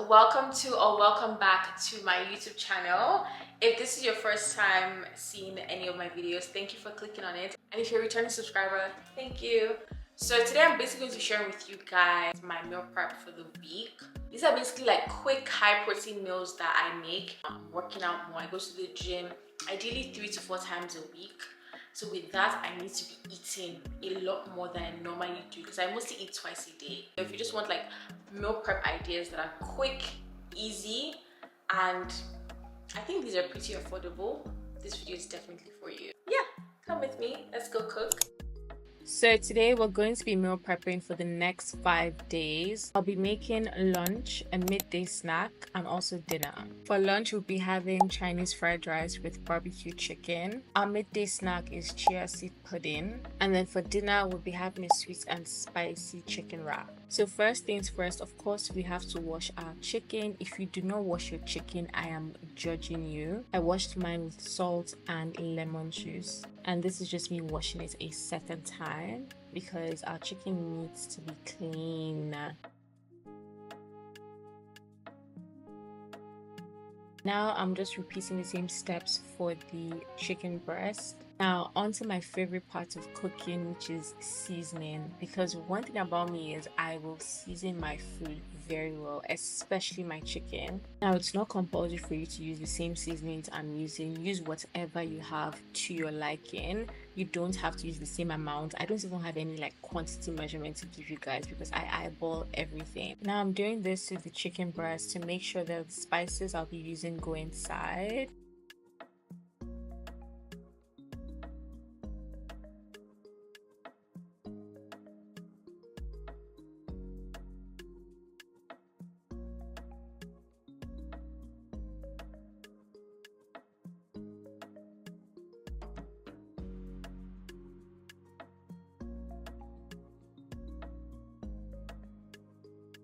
welcome to or welcome back to my YouTube channel. If this is your first time seeing any of my videos, thank you for clicking on it, and if you're a returning subscriber, thank you. So today I'm basically going to share with you guys my meal prep for the week. These are basically like quick high protein meals that I make. I'm working out more, I go to the gym ideally 3 to 4 times a week. So with that, I need to be eating a lot more than I normally do because I mostly eat twice a day. If you just want like meal prep ideas that are quick, easy, and I think these are pretty affordable, this video is definitely for you. Yeah, come with me, let's go cook. So today we're going to be meal prepping for the next 5 days. I'll be making lunch, a midday snack, and also dinner. For lunch, we'll be having Chinese fried rice with barbecue chicken. Our midday snack is chia seed pudding. And then for dinner, we'll be having a sweet and spicy chicken wrap. So first things first, of course, we have to wash our chicken. If you do not wash your chicken, I am judging you. I washed mine with salt and lemon juice. And this is just me washing it a second time because our chicken needs to be clean. Now I'm just repeating the same steps for the chicken breast. Now onto my favorite part of cooking, which is seasoning, because one thing about me is I will season my food very well, especially my chicken. Now it's not compulsory for you to use the same seasonings I'm using. Use whatever you have to your liking. You don't have to use the same amount. I don't even have any like quantity measurement to give you guys because I eyeball everything. Now I'm doing this to the chicken breast to make sure that the spices I'll be using go inside.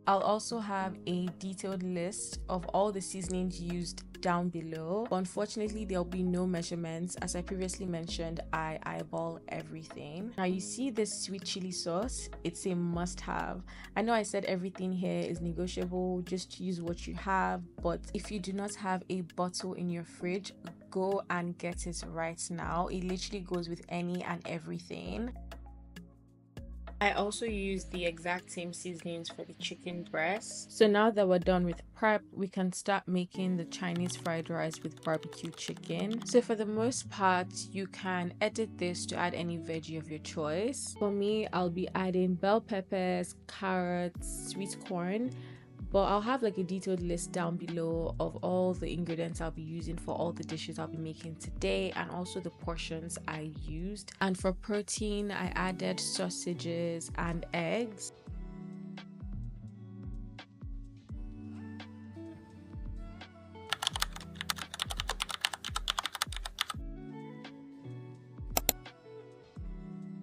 I'll also have a detailed list of all the seasonings used down below, but unfortunately there'll be no measurements. As I previously mentioned, I eyeball everything. Now you see this sweet chili sauce, it's a must-have. I know I said everything here is negotiable, just use what you have, but if you do not have a bottle in your fridge, go and get it right now. It literally goes with any and everything. I also use the exact same seasonings for the chicken breast. So now that we're done with prep, we can start making the Chinese fried rice with barbecue chicken. So for the most part, you can edit this to add any veggie of your choice. For me, I'll be adding bell peppers, carrots, sweet corn, but I'll have like a detailed list down below of all the ingredients I'll be using for all the dishes I'll be making today and also the portions I used. And for protein, I added sausages and eggs.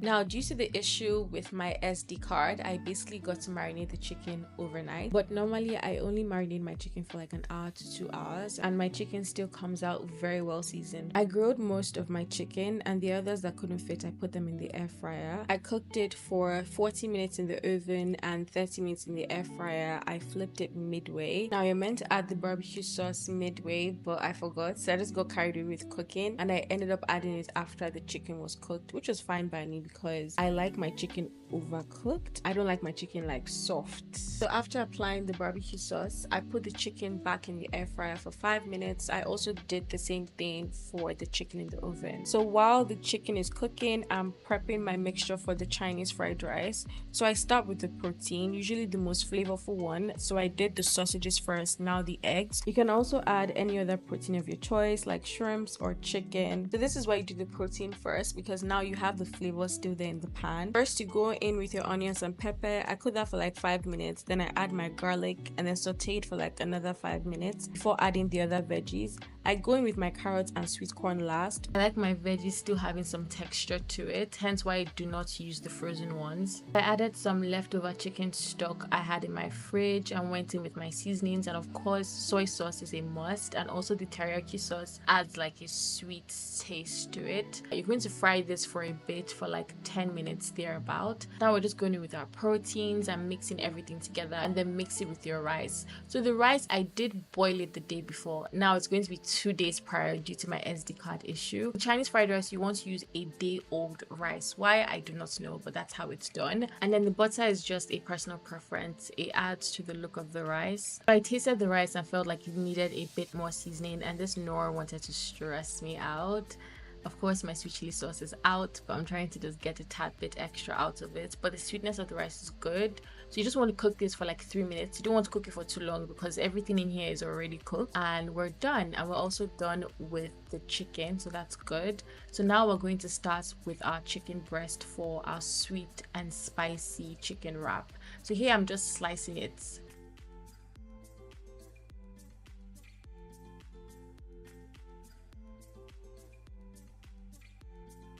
Now, due to the issue with my SD card, I basically got to marinate the chicken overnight. But normally, I only marinate my chicken for like an hour to 2 hours, and my chicken still comes out very well seasoned. I grilled most of my chicken, and the others that couldn't fit, I put them in the air fryer. I cooked it for 40 minutes in the oven and 30 minutes in the air fryer. I flipped it midway. Now, you're meant to add the barbecue sauce midway, but I forgot, so I just got carried away with cooking, and I ended up adding it after the chicken was cooked, which was fine by me because I like my chicken overcooked. I don't like my chicken like soft. So after applying the barbecue sauce, I put the chicken back in the air fryer for 5 minutes. I also did the same thing for the chicken in the oven. So while the chicken is cooking, I'm prepping my mixture for the Chinese fried rice. So I start with the protein, usually the most flavorful one. So I did the sausages first, now the eggs. You can also add any other protein of your choice like shrimps or chicken. So this is why you do the protein first because now you have the flavor still there in the pan. First, you go in with your onions and pepper. I cook that for like 5 minutes. Then I add my garlic and then saute it for like another 5 minutes before adding the other veggies. I go in with my carrots and sweet corn last. I like my veggies still having some texture to it, hence why I do not use the frozen ones. I added some leftover chicken stock I had in my fridge and went in with my seasonings, and of course soy sauce is a must, and also the teriyaki sauce adds like a sweet taste to it. You're going to fry this for a bit, for like 10 minutes thereabout. Now we're just going in with our proteins and mixing everything together, and then mix it with your rice. So the rice, I did boil it the day before. Now it's going to be 2 days prior due to my SD card issue. In Chinese fried rice, you want to use a day-old rice. Why, I do not know, but that's how it's done. And then the butter is just a personal preference. It adds to the look of the rice. I tasted the rice and felt like it needed a bit more seasoning, and this Nor wanted to stress me out. Of course, my sweet chili sauce is out, but I'm trying to just get a tad bit extra out of it. But the sweetness of the rice is good. So you just want to cook this for like 3 minutes. You don't want to cook it for too long because everything in here is already cooked. And we're done. And we're also done with the chicken, so that's good. So now we're going to start with our chicken breast for our sweet and spicy chicken wrap. So here I'm just slicing it.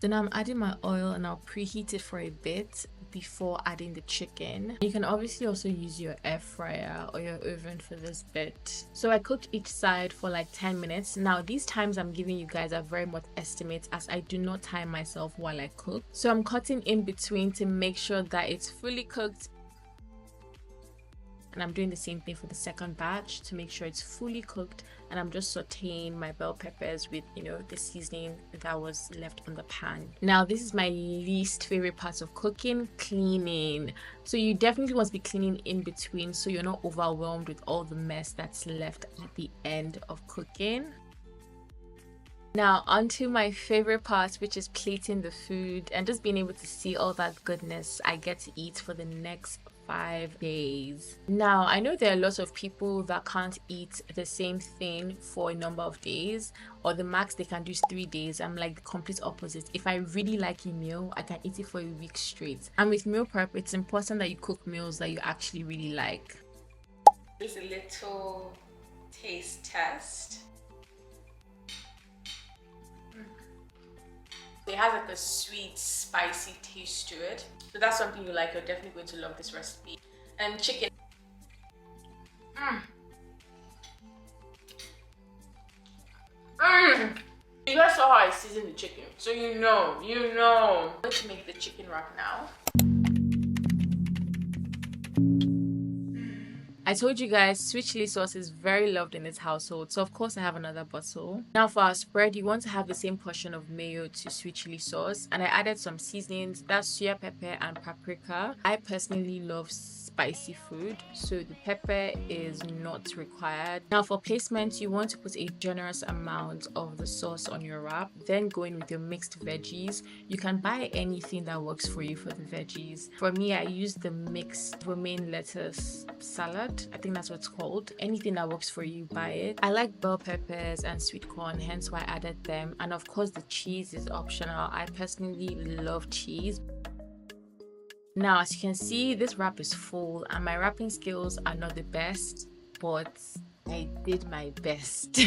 So now I'm adding my oil, and I'll preheat it for a bit before adding the chicken. You can obviously also use your air fryer or your oven for this bit. So I cooked each side for like 10 minutes. Now these times I'm giving you guys are very much estimates, as I do not time myself while I cook. So I'm cutting in between to make sure that it's fully cooked. And I'm doing the same thing for the second batch to make sure it's fully cooked. And I'm just sauteing my bell peppers with, you know, the seasoning that was left on the pan. Now this is my least favorite part of cooking: cleaning. So you definitely want to be cleaning in between so you're not overwhelmed with all the mess that's left at the end of cooking. Now onto my favorite part, which is plating the food and just being able to see all that goodness I get to eat for the next 5 days. Now I know there are lots of people that can't eat the same thing for a number of days, or the max they can do is 3 days. I'm like the complete opposite. If I really like a meal, I can eat it for a week straight. And with meal prep, it's important that you cook meals that you actually really like. Just a little taste test. It has like a sweet, spicy taste to it. So that's something you like. You're definitely going to love this recipe. And chicken. You guys saw how I seasoned the chicken. So you know. I'm going to make the chicken wrap now. I told you guys sweet chili sauce is very loved in this household, so of course I have another bottle. Now for our spread, you want to have the same portion of mayo to sweet chili sauce, and I added some seasonings. That's Chia pepper and paprika. I personally love spicy food, so the pepper is not required. Now for placement, you want to put a generous amount of the sauce on your wrap, then go in with your mixed veggies. You can buy anything that works for you for the veggies. For me, I used the mixed romaine lettuce salad. I think that's what it's called. Anything that works for you, buy it. I like bell peppers and sweet corn, hence why I added them. And of course the cheese is optional. I personally love cheese. Now as you can see, this wrap is full and my wrapping skills are not the best, but I did my best.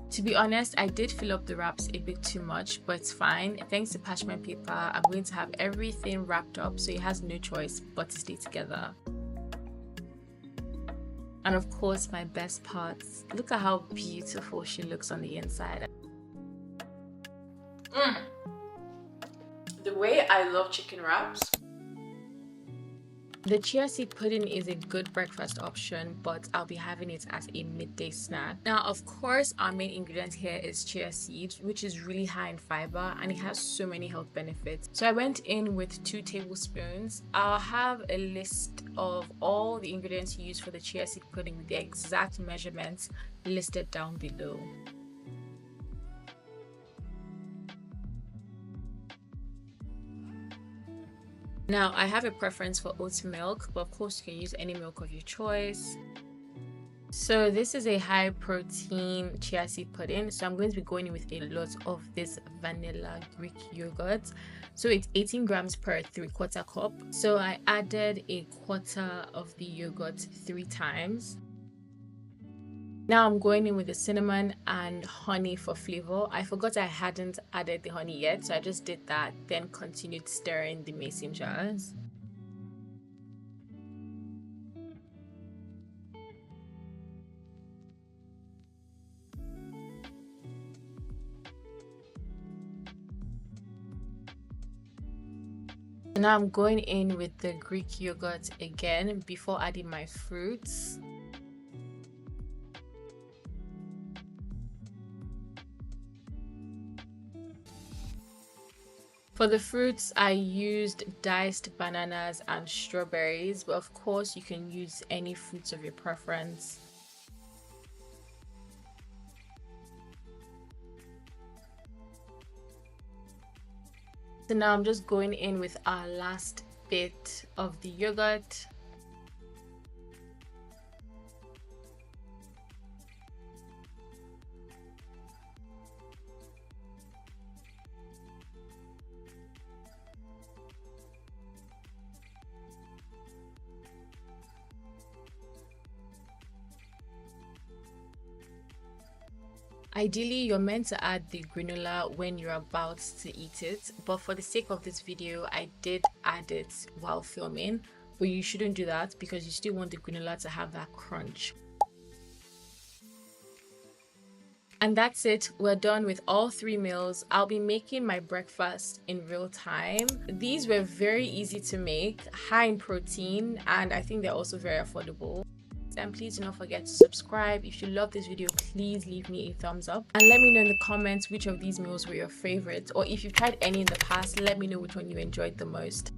To be honest, I did fill up the wraps a bit too much, but it's fine. Thanks to parchment paper, I'm going to have everything wrapped up so it has no choice but to stay together. And of course, my best part, look at how beautiful she looks on the inside. The way I love chicken wraps. The chia seed pudding is a good breakfast option, but I'll be having it as a midday snack. Now, of course, our main ingredient here is chia seed, which is really high in fiber and it has so many health benefits. So I went in with 2 tablespoons. I'll have a list of all the ingredients used for the chia seed pudding with the exact measurements listed down below. Now, I have a preference for oat milk, but of course you can use any milk of your choice. So this is a high protein chia seed pudding, so I'm going to be going in with a lot of this vanilla Greek yogurt. So it's 18 grams per 3/4 cup. So I added a quarter of the yogurt 3 times. Now I'm going in with the cinnamon and honey for flavor. I forgot I hadn't added the honey yet, so I just did that, then continued stirring the mason jars. Now I'm going in with the Greek yogurt again before adding my fruits. For the fruits, I used diced bananas and strawberries, but of course you can use any fruits of your preference. So now I'm just going in with our last bit of the yogurt. Ideally, you're meant to add the granola when you're about to eat it, but for the sake of this video, I did add it while filming, but you shouldn't do that because you still want the granola to have that crunch. And that's it, we're done with all 3 meals. I'll be making my breakfast in real time. These were very easy to make, high in protein, and I think they're also very affordable. And please do not forget to subscribe. If you love this video, please leave me a thumbs up and let me know in the comments which of these meals were your favorite, or if you've tried any in the past, let me know which one you enjoyed the most.